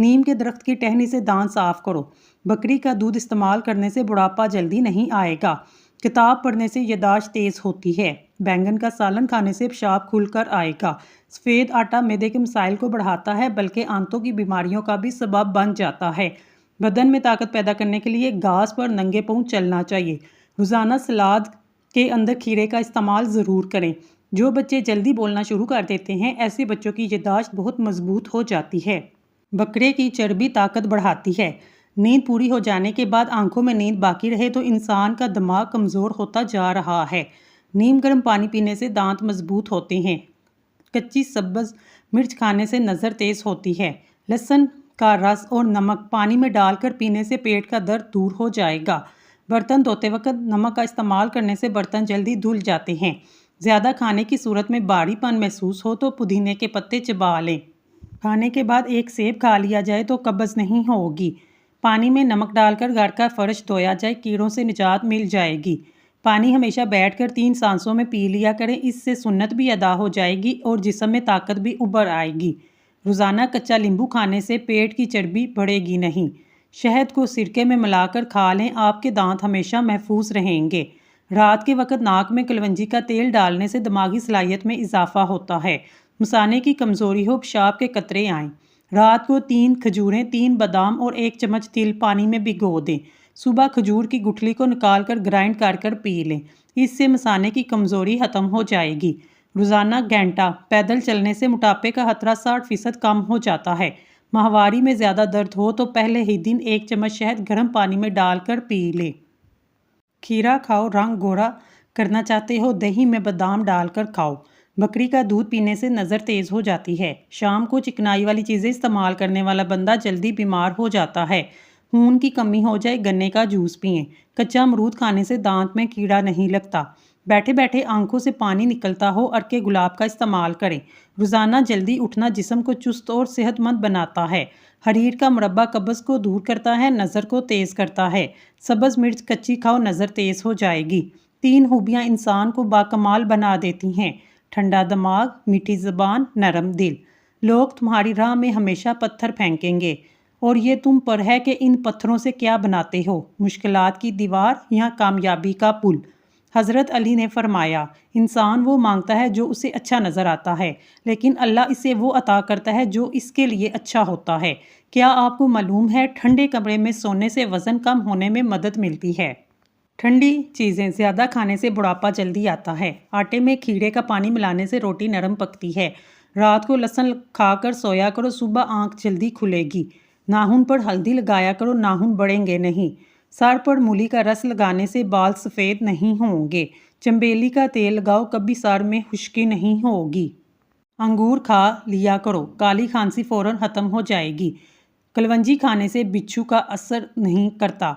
نیم کے درخت کی ٹہنی سے دانت صاف کرو۔ بکری کا دودھ استعمال کرنے سے بڑھاپا جلدی نہیں آئے گا۔ کتاب پڑھنے سے یادداشت تیز ہوتی ہے۔ بینگن کا سالن کھانے سے پیشاب کھل کر آئے گا۔ سفید آٹا معدے کے مسائل کو بڑھاتا ہے بلکہ آنتوں کی بیماریوں کا بھی سبب بن جاتا ہے۔ بدن میں طاقت پیدا کرنے کے لیے گھاس پر ننگے پاؤں چلنا چاہیے۔ روزانہ سلاد کے اندر کھیرے کا استعمال ضرور کریں۔ جو بچے جلدی بولنا شروع کر دیتے ہیں ایسے بچوں کی یادداشت بہت مضبوط ہو جاتی ہے۔ بکرے کی چربی طاقت بڑھاتی ہے۔ نیند پوری ہو جانے کے بعد آنکھوں میں نیند باقی رہے تو انسان کا دماغ کمزور ہوتا جا رہا ہے۔ نیم گرم پانی پینے سے دانت مضبوط ہوتے ہیں۔ کچی سبز مرچ کھانے سے نظر تیز ہوتی ہے۔ لہسن کا رس اور نمک پانی میں ڈال کر پینے سے پیٹ کا درد دور ہو جائے گا۔ برتن دھوتے وقت نمک کا استعمال کرنے سے برتن جلدی دھل جاتے ہیں۔ زیادہ کھانے کی صورت میں بھاری پن محسوس ہو تو پودینے کے پتے چبا لیں۔ کھانے کے بعد ایک سیب کھا لیا جائے تو قبض نہیں ہوگی۔ پانی میں نمک ڈال کر گھر کا فرش دھویا جائے، کیڑوں سے نجات مل جائے گی۔ پانی ہمیشہ بیٹھ کر 3 سانسوں میں پی لیا کریں، اس سے سنت بھی ادا ہو جائے گی اور جسم میں طاقت بھی ابھر آئے گی۔ روزانہ کچا لیمبو کھانے سے پیٹ کی چربی بڑھے گی نہیں۔ شہد کو سرکے میں ملا کر کھا لیں، آپ کے دانت ہمیشہ محفوظ رہیں گے۔ رات کے وقت ناک میں کلونجی کا تیل ڈالنے سے دماغی صلاحیت میں اضافہ ہوتا ہے۔ مثانے کی کمزوری ہو، پیشاب کے قطرے آئیں، رات کو 3 کھجوریں، 3 بادام اور 1 چمچ تل پانی میں بھگو دیں۔ صبح کھجور کی گٹھلی کو نکال کر گرائنڈ کر پی لیں، اس سے مثانے کی کمزوری ختم ہو جائے گی۔ روزانہ گھنٹہ پیدل چلنے سے موٹاپے کا خطرہ 60% کم ہو جاتا ہے۔ ماہواری میں زیادہ درد ہو تو پہلے ہی دن 1 چمچ شہد گرم پانی میں ڈال کر پی لیں۔ کھیرا کھاؤ، رنگ گورا کرنا چاہتے ہو دہی میں بادام ڈال کر کھاؤ۔ بکری کا دودھ پینے سے نظر تیز ہو جاتی ہے۔ شام کو چکنائی والی چیزیں استعمال کرنے والا بندہ جلدی بیمار ہو جاتا ہے۔ خون کی کمی ہو جائے، گنے کا جوس پئیں۔ کچا امرود کھانے سے دانت میں کیڑا نہیں لگتا۔ بیٹھے بیٹھے آنکھوں سے پانی نکلتا ہو، عرق گلاب کا استعمال کریں۔ روزانہ جلدی اٹھنا جسم کو چست اور صحت مند بناتا ہے۔ حریر کا مربع قبض کو دور کرتا ہے، نظر کو تیز کرتا ہے۔ سبز مرچ کچی کھاؤ، نظر تیز ہو جائے گی۔ 3 خوبیاں انسان کو باکمال بنا دیتی ہیں: ٹھنڈا دماغ، میٹھی زبان، نرم دل۔ لوگ تمہاری راہ میں ہمیشہ پتھر پھینکیں گے اور یہ تم پر ہے کہ ان پتھروں سے کیا بناتے ہو، مشکلات کی دیوار یا کامیابی کا پل۔ حضرت علی نے فرمایا، انسان وہ مانگتا ہے جو اسے اچھا نظر آتا ہے، لیکن اللہ اسے وہ عطا کرتا ہے جو اس کے لیے اچھا ہوتا ہے۔ کیا آپ کو معلوم ہے ٹھنڈے کمرے میں سونے سے وزن کم ہونے میں مدد ملتی ہے؟ ٹھنڈی چیزیں زیادہ کھانے سے بڑھاپا جلدی آتا ہے۔ آٹے میں کھیرے کا پانی ملانے سے روٹی نرم پکتی ہے۔ رات کو لہسن کھا کر سویا کرو، صبح آنکھ جلدی کھلے گی۔ ناخن پر ہلدی لگایا کرو، ناخن بڑھیں گے نہیں۔ سر پر مولی کا رس لگانے سے بال سفید نہیں ہوں گے۔ چنبیلی کا تیل لگاؤ، کبھی سر میں خشکی نہیں ہوگی۔ انگور کھا لیا کرو، کالی کھانسی فوراً ختم ہو جائے گی۔ کلونجی کھانے سے بچھو کا اثر نہیں کرتا۔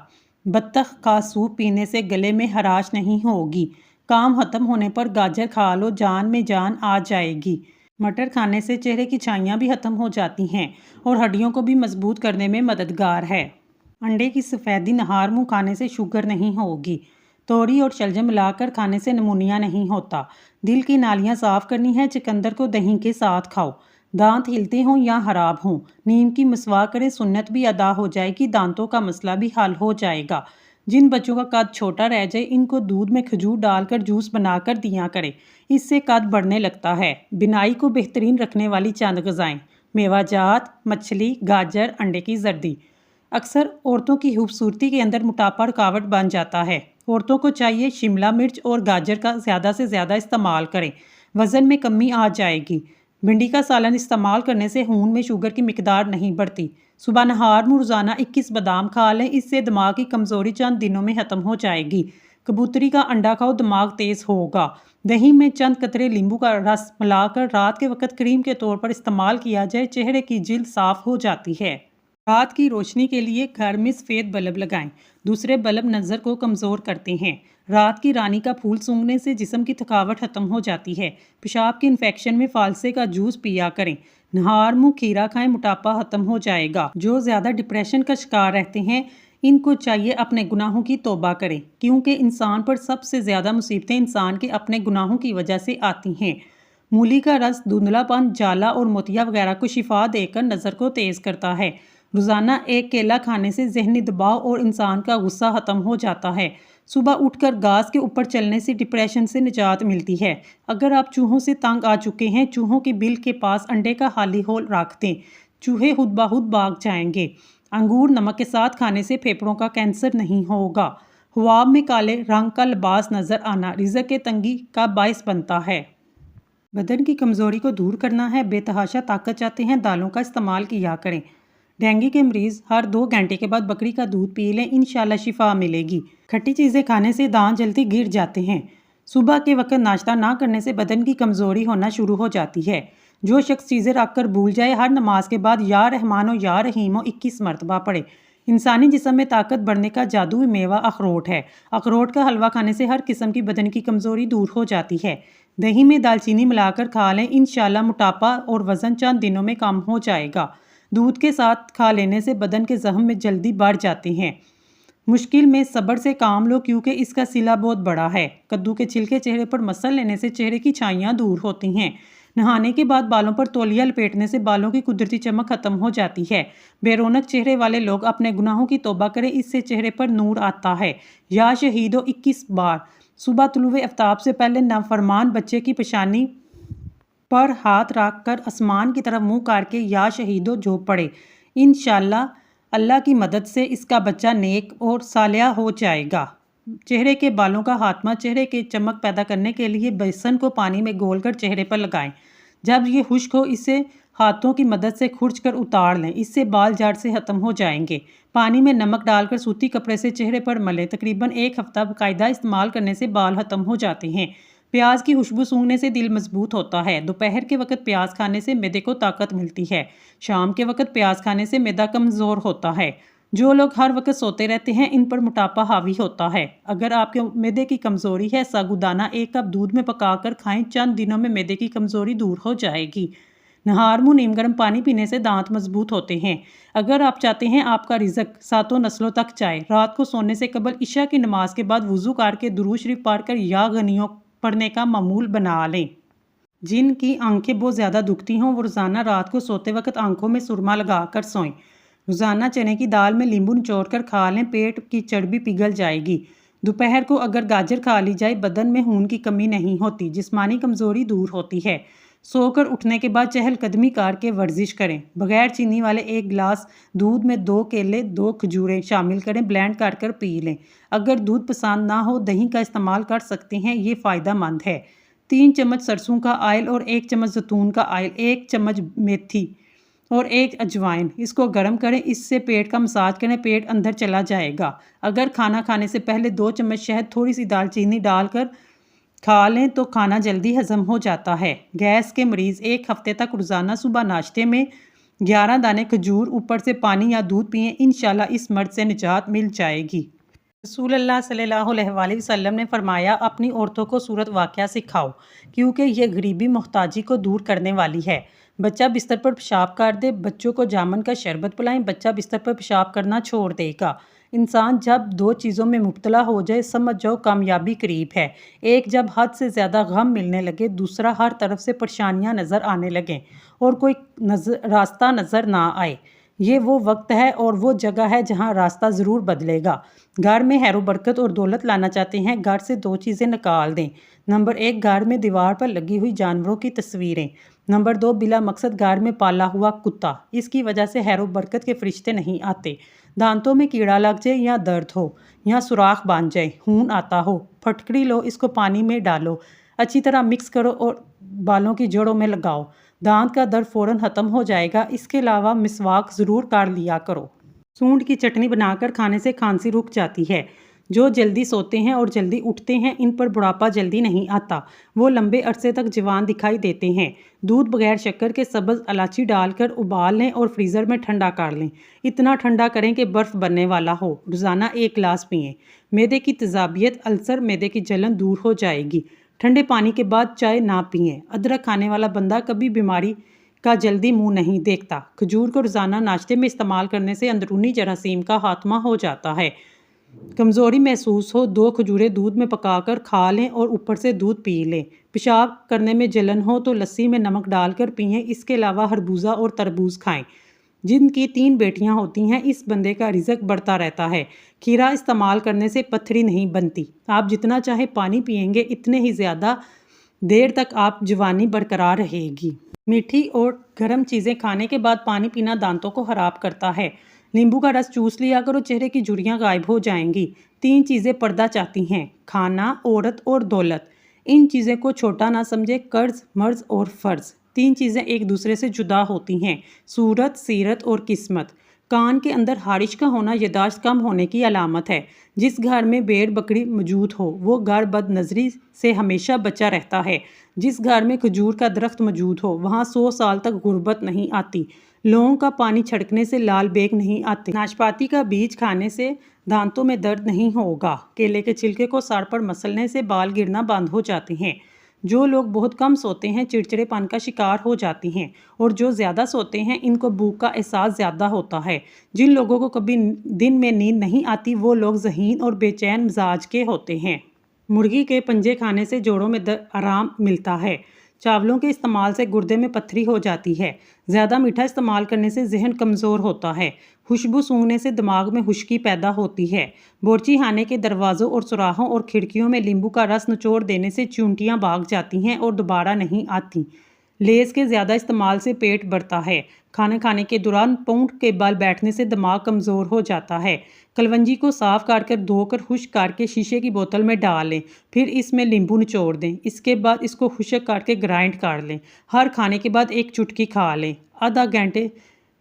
بطخ کا سوپ پینے سے گلے میں خراش نہیں ہوگی۔ کام ختم ہونے پر گاجر کھا لو، جان میں جان آ جائے گی۔ مٹر کھانے سے چہرے کی چھائیاں بھی ختم ہو جاتی ہیں اور ہڈیوں کو بھی مضبوط کرنے میں مددگار ہے۔ انڈے کی سفیدی نہار منہ کھانے سے شوگر نہیں ہوگی۔ توری اور شلجم ملا کر کھانے سے نمونیا نہیں ہوتا۔ دل کی نالیاں صاف کرنی ہے، چقندر کو دہی کے ساتھ کھاؤ۔ دانت ہلتے ہوں یا خراب ہوں، نیم کی مسواک کریں، سنت بھی ادا ہو جائے گی، دانتوں کا مسئلہ بھی حل ہو جائے گا۔ جن بچوں کا قد چھوٹا رہ جائے ان کو دودھ میں کھجور ڈال کر جوس بنا کر دیا کریں، اس سے قد بڑھنے لگتا ہے۔ بینائی کو بہترین رکھنے والی چند غذائیں: میوہ جات، مچھلی، گاجر، انڈے کی زردی۔ اکثر عورتوں کی خوبصورتی کے اندر موٹاپا رکاوٹ بن جاتا ہے۔ عورتوں کو چاہیے شملہ مرچ اور گاجر کا زیادہ سے زیادہ استعمال کریں، وزن میں کمی آ جائے گی۔ بھنڈی کا سالن استعمال کرنے سے خون میں شوگر کی مقدار نہیں بڑھتی۔ صبح نہار منہ روزانہ 21 بادام کھا لیں، اس سے دماغ کی کمزوری چند دنوں میں ختم ہو جائے گی۔ کبوتری کا انڈا کھاؤ، دماغ تیز ہوگا۔ دہی میں چند قطرے لیمبو کا رس ملا کر رات کے وقت کریم کے طور پر استعمال کیا جائے، چہرے کی جلد صاف ہو جاتی ہے۔ رات کی روشنی کے لیے گھر میں سفید بلب لگائیں، دوسرے بلب نظر کو کمزور کرتے ہیں۔ رات کی رانی کا پھول سونگھنے سے جسم کی تھکاوٹ ختم ہو جاتی ہے۔ پیشاب کے انفیکشن میں فالسے کا جوس پیا کریں۔ نہار منہ کھیرا کھائیں، موٹاپا ختم ہو جائے گا۔ جو زیادہ ڈپریشن کا شکار رہتے ہیں ان کو چاہیے اپنے گناہوں کی توبہ کریں، کیونکہ انسان پر سب سے زیادہ مصیبتیں انسان کے اپنے گناہوں کی وجہ سے آتی ہیں۔ مولی کا رس دھندلا پن، جالا اور موتیا وغیرہ کو شفا دے کر نظر کو تیز کرتا ہے۔ روزانہ ایک کیلا کھانے سے ذہنی دباؤ اور انسان کا غصہ ختم ہو جاتا ہے۔ صبح اٹھ کر گھاس کے اوپر چلنے سے ڈپریشن سے نجات ملتی ہے۔ اگر آپ چوہوں سے تنگ آ چکے ہیں، چوہوں کے بل کے پاس انڈے کا خالی ہول رکھ دیں، چوہے خود بخود بھاگ جائیں گے۔ انگور نمک کے ساتھ کھانے سے پھیپھڑوں کا کینسر نہیں ہوگا۔ خواب میں کالے رنگ کا لباس نظر آنا رزق کے تنگی کا باعث بنتا ہے۔ بدن کی کمزوری کو دور کرنا ہے، بے تحاشا طاقت چاہتے ہیں، دالوں کا استعمال کیا کریں۔ ڈینگی کے مریض ہر 2 گھنٹے کے بعد بکری کا دودھ پی لیں، انشاءاللہ شفا ملے گی۔ کھٹی چیزیں کھانے سے دانت جلدی گر جاتے ہیں۔ صبح کے وقت ناشتہ نہ کرنے سے بدن کی کمزوری ہونا شروع ہو جاتی ہے۔ جو شخص چیزیں رکھ کر بھول جائے، ہر نماز کے بعد یا رحمان و یا رحیم 21 مرتبہ پڑھے۔ انسانی جسم میں طاقت بڑھنے کا جادوئی میوہ اخروٹ ہے۔ اخروٹ کا حلوہ کھانے سے ہر قسم کی بدن کی کمزوری دور ہو جاتی ہے۔ دہی میں دال چینی ملا کر کھا لیں، انشاءاللہ موٹاپا اور وزن چند دنوں میں کم ہو جائے گا۔ دودھ کے ساتھ کھا لینے سے بدن کے زخم میں جلدی بڑھ جاتے ہیں۔ مشکل میں صبر سے کام لو کیونکہ اس کا صلہ بہت بڑا ہے۔ کدو کے چھلکے چہرے پر مسل لینے سے چہرے کی چھائیاں دور ہوتی ہیں۔ نہانے کے بعد بالوں پر تولیہ لپیٹنے سے بالوں کی قدرتی چمک ختم ہو جاتی ہے۔ بے رونق چہرے والے لوگ اپنے گناہوں کی توبہ کریں، اس سے چہرے پر نور آتا ہے۔ یا شہیدو 21 بار۔ صبح طلوع آفتاب سے پہلے نافرمان بچے کی پیشانی پر ہاتھ رکھ کر آسمان کی طرف منہ کر کے یا شہیدو جو پڑھے، انشاءاللہ اللہ کی مدد سے اس کا بچہ نیک اور صالح ہو جائے گا۔ چہرے کے بالوں کا خاتمہ: چہرے کے چمک پیدا کرنے کے لیے بیسن کو پانی میں گھول کر چہرے پر لگائیں۔ جب یہ خشک ہو اسے ہاتھوں کی مدد سے کھرچ کر اتار لیں، اس سے بال جڑ سے ختم ہو جائیں گے۔ پانی میں نمک ڈال کر سوتی کپڑے سے چہرے پر ملیں، تقریباً 1 ہفتہ باقاعدہ استعمال کرنے سے بال ختم ہو جاتے ہیں۔ پیاز کی خوشبو سونگھنے سے دل مضبوط ہوتا ہے۔ دوپہر کے وقت پیاز کھانے سے معدے کو طاقت ملتی ہے۔ شام کے وقت پیاز کھانے سے معدہ کمزور ہوتا ہے۔ جو لوگ ہر وقت سوتے رہتے ہیں ان پر موٹاپا حاوی ہوتا ہے۔ اگر آپ کے معدے کی کمزوری ہے، ساگودانہ 1 کپ دودھ میں پکا کر کھائیں، چند دنوں میں معدے کی کمزوری دور ہو جائے گی۔ نہار منہ نیم گرم پانی پینے سے دانت مضبوط ہوتے ہیں۔ اگر آپ چاہتے ہیں آپ کا رزق 7 نسلوں تک جائے، رات کو سونے سے قبل عشاء کی نماز کے بعد وضو کر کے درود شریف پڑھ کر یا غنیوں پڑھنے کا معمول بنا لیں۔ جن کی آنکھیں بہت زیادہ دکھتی ہوں وہ روزانہ رات کو سوتے وقت آنکھوں میں سرما لگا کر سوئیں۔ روزانہ چنے کی دال میں لیمبو نچوڑ کر کھا لیں، پیٹ کی چربی پگھل جائے گی۔ دوپہر کو اگر گاجر کھا لی جائے، بدن میں خون کی کمی نہیں ہوتی، جسمانی کمزوری دور ہوتی ہے۔ سو کر اٹھنے کے بعد چہل قدمی کر کے ورزش کریں۔ بغیر چینی والے 1 گلاس دودھ میں 2 کیلے 2 کھجوریں شامل کریں، بلینڈ کر کر پی لیں۔ اگر دودھ پسند نہ ہو دہی کا استعمال کر سکتے ہیں، یہ فائدہ مند ہے۔ 3 چمچ سرسوں کا آئل اور 1 چمچ زیتون کا آئل، 1 چمچ میتھی اور 1 اجوائن، اس کو گرم کریں، اس سے پیٹ کا مساج کریں، پیٹ اندر چلا جائے گا۔ اگر کھانا کھانے سے پہلے 2 چمچ شہد تھوڑی سی دال چینی ڈال کر کھا لیں تو کھانا جلدی ہضم ہو جاتا ہے۔ گیس کے مریض 1 ہفتے تک روزانہ صبح ناشتے میں 11 دانے کھجور اوپر سے پانی یا دودھ پئیں، انشاءاللہ اس مرض سے نجات مل جائے گی۔ رسول اللہ صلی اللہ علیہ وآلہ وسلم نے فرمایا، اپنی عورتوں کو سورت واقعہ سکھاؤ کیونکہ یہ غریبی محتاجی کو دور کرنے والی ہے۔ بچہ بستر پر پیشاب کر دے، بچوں کو جامن کا شربت پلائیں، بچہ بستر پر پیشاب کرنا چھوڑ دے گا۔ انسان جب 2 چیزوں میں مبتلا ہو جائے سمجھ جاؤ کامیابی قریب ہے۔ ایک جب حد سے زیادہ غم ملنے لگے، دوسرا ہر طرف سے پریشانیاں نظر آنے لگیں اور کوئی راستہ نظر نہ آئے۔ یہ وہ وقت ہے اور وہ جگہ ہے جہاں راستہ ضرور بدلے گا۔ گھر میں خیر و برکت اور دولت لانا چاہتے ہیں، گھر سے 2 چیزیں نکال دیں۔ نمبر 1، گھر میں دیوار پر لگی ہوئی جانوروں کی تصویریں۔ نمبر 2، بلا مقصد گھر میں پالا ہوا کتا، اس کی وجہ سے خیر و برکت کے فرشتے نہیں آتے۔ دانتوں میں کیڑا لگ جائے یا درد ہو یا سوراخ بن جائے، خون آتا ہو، پھٹکری لو، اس کو پانی میں ڈالو، اچھی طرح مکس کرو اور بالوں کی جڑوں میں لگاؤ، دانت کا درد فوراً ختم ہو جائے گا۔ اس کے علاوہ مسواک ضرور کر لیا کرو۔ سونڈ کی چٹنی بنا کر کھانے سے کھانسی رک جاتی ہے۔ جو جلدی سوتے ہیں اور جلدی اٹھتے ہیں ان پر بڑھاپا جلدی نہیں آتا، وہ لمبے عرصے تک جوان دکھائی دیتے ہیں۔ دودھ بغیر شکر کے سبز الائچی ڈال کر ابال لیں اور فریزر میں ٹھنڈا کر لیں، اتنا ٹھنڈا کریں کہ برف بننے والا ہو۔ روزانہ 1 گلاس پئیں۔ معدے کی تیزابیت، السر، معدے کی جلن دور ہو جائے گی۔ ٹھنڈے پانی کے بعد چائے نہ پئیں۔ ادرک کھانے والا بندہ کبھی بیماری کا جلدی منہ نہیں دیکھتا۔ کھجور کو روزانہ ناشتے میں استعمال کرنے سے اندرونی جراثیم کا خاتمہ ہو جاتا ہے۔ کمزوری محسوس ہو 2 کھجوریں دودھ میں پکا کر کھا لیں اور اوپر سے دودھ پی لیں۔ پیشاب کرنے میں جلن ہو تو لسی میں نمک ڈال کر پئیں، اس کے علاوہ خربوزہ اور تربوز کھائیں۔ جن کی 3 بیٹیاں ہوتی ہیں، اس بندے کا رزق بڑھتا رہتا ہے۔ کھیرا استعمال کرنے سے پتھری نہیں بنتی۔ آپ جتنا چاہے پانی پئیں گے اتنے ہی زیادہ دیر تک آپ جوانی برقرار رہے گی۔ میٹھی اور گرم چیزیں کھانے کے بعد پانی پینا دانتوں کو خراب کرتا ہے۔ لیمبو کا رس چوس لیا کرو، چہرے کی جھریاں غائب ہو جائیں گی۔ 3 چیزیں پردہ چاہتی ہیں: کھانا، عورت اور دولت۔ ان چیزیں کو چھوٹا نہ سمجھے، قرض، مرض اور فرض۔ 3 چیزیں ایک دوسرے سے جدا ہوتی ہیں: صورت، سیرت اور قسمت۔ کان کے اندر خارش کا ہونا یادداشت کم ہونے کی علامت ہے۔ جس گھر میں بھیڑ بکری موجود ہو وہ گھر بد نظری سے ہمیشہ بچا رہتا ہے۔ جس گھر میں کھجور کا درخت موجود ہو وہاں 100 سال تک غربت نہیں آتی۔ لونگ کا پانی چھڑکنے سے لال بیگ نہیں آتے۔ ناشپاتی کا بیج کھانے سے دانتوں میں درد نہیں ہوگا۔ کیلے کے چھلکے کو سر پر مسلنے سے بال گرنا بند ہو جاتے ہیں۔ جو لوگ بہت کم سوتے ہیں چڑچڑے پن کا شکار ہو جاتی ہیں، اور جو زیادہ سوتے ہیں ان کو بھوک کا احساس زیادہ ہوتا ہے۔ جن لوگوں کو کبھی دن میں نیند نہیں آتی وہ لوگ ذہین اور بے چین مزاج کے ہوتے ہیں۔ مرغی کے پنجے کھانے سے جوڑوں میں آرام ملتا ہے۔ چاولوں کے استعمال سے گردے میں پتھری ہو جاتی ہے۔ زیادہ میٹھا استعمال کرنے سے ذہن کمزور ہوتا ہے۔ خوشبو سونگھنے سے دماغ میں خشکی پیدا ہوتی ہے۔ بورچی خانے کے دروازوں اور سوراخوں اور کھڑکیوں میں لیمبو کا رس نچوڑ دینے سے چیونٹیاں بھاگ جاتی ہیں اور دوبارہ نہیں آتی۔ لیز کے زیادہ استعمال سے پیٹ بڑھتا ہے۔ کھانا کھانے کے دوران پونڈ کے بل بیٹھنے سے دماغ کمزور ہو جاتا ہے۔ کلونجی کو صاف کر دھو کر خشک کر کے شیشے کی بوتل میں ڈال لیں، پھر اس میں لیمبو نچوڑ دیں۔ اس کے بعد اس کو خشک کر کے گرائنڈ کر لیں۔ ہر کھانے کے بعد 1 چٹکی کھا لیں۔ آدھا گھنٹے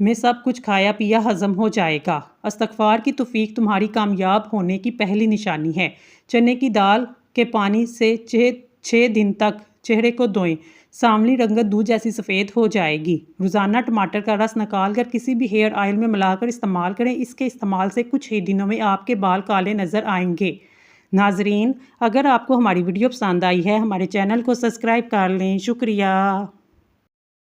میں سب کچھ کھایا پیا ہضم ہو جائے گا۔ استغفار کی توفیق تمہاری کامیاب ہونے کی پہلی نشانی ہے۔ چنے کی دال کے پانی سے 6 دن تک چہرے کو دھوئیں، سانولی رنگت دودھ جیسی سفید ہو جائے گی۔ روزانہ ٹماٹر کا رس نکال کر کسی بھی ہیئر آئل میں ملا کر استعمال کریں۔ اس کے استعمال سے کچھ ہی دنوں میں آپ کے بال کالے نظر آئیں گے۔ ناظرین، اگر آپ کو ہماری ویڈیو پسند آئی ہے ہمارے چینل کو سبسکرائب کر لیں۔ شکریہ۔